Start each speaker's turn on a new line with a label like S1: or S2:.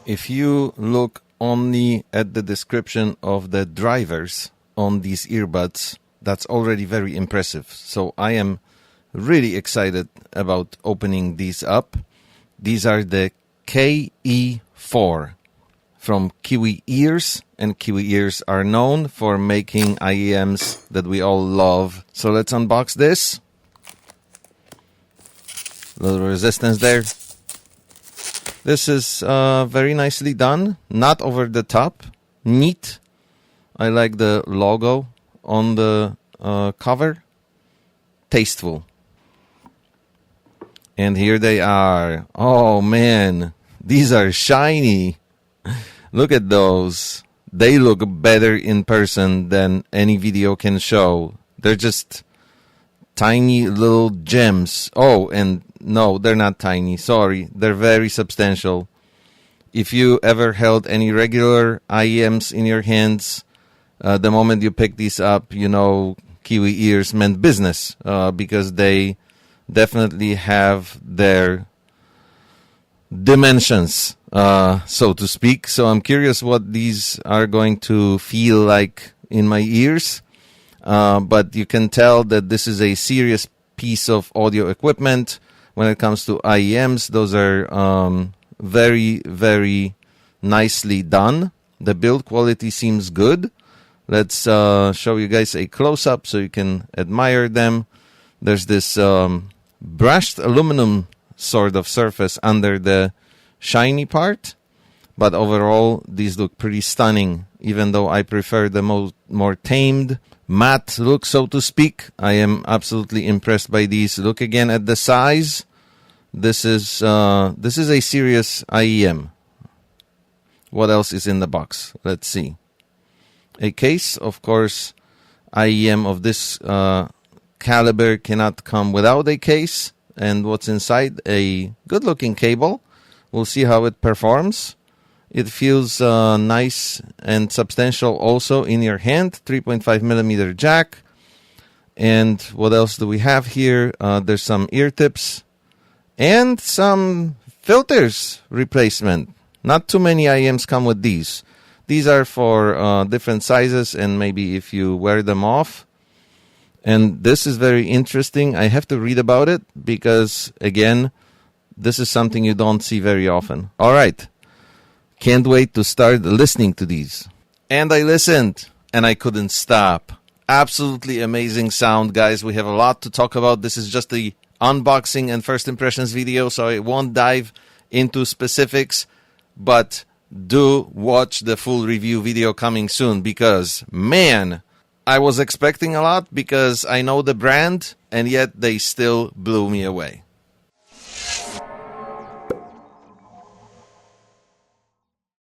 S1: If you look only at the description of the drivers on these earbuds, that's already very impressive. So I am really excited about opening these up. These are the KE4 from Kiwi Ears, and Kiwi Ears are known for making IEMs that we all love. So let's unbox this. Little resistance there. This is very nicely done, not over the top, neat. I like the logo on the cover, tasteful. And here they are. Oh man, these are shiny. Look at those. They look better in person than any video can show. They're just tiny little gems. Oh, and no, they're not tiny. Sorry. They're very substantial. If you ever held any regular IEMs in your hands, the moment you pick these up, you know Kiwi Ears meant business, because they definitely have their dimensions, so to speak. So I'm curious what these are going to feel like in my ears. But you can tell that this is a serious piece of audio equipment. When it comes to IEMs, those are very, very nicely done. The build quality seems good. Let's show you guys a close-up so you can admire them. There's this brushed aluminum sort of surface under the shiny part. But overall, these look pretty stunning, even though I prefer the more tamed, matte look, so to speak. I am absolutely impressed by these. Look again at the size. This is a serious IEM. What else is in the box? Let's see. A case, of course. IEM of this caliber cannot come without a case. And what's inside? A good-looking cable. We'll see how it performs. It feels nice and substantial also in your hand. 3.5 millimeter jack. And what else do we have here? There's some ear tips and some filters replacement. Not too many IEMs come with these. These are for different sizes and maybe if you wear them off. And this is very interesting. I have to read about it because, again, this is something you don't see very often. All right. Can't wait to start listening to these. And I listened, and I couldn't stop. Absolutely amazing sound, guys. We have a lot to talk about. This is just the unboxing and first impressions video, so I won't dive into specifics. But do watch the full review video coming soon because, man, I was expecting a lot because I know the brand, and yet they still blew me away.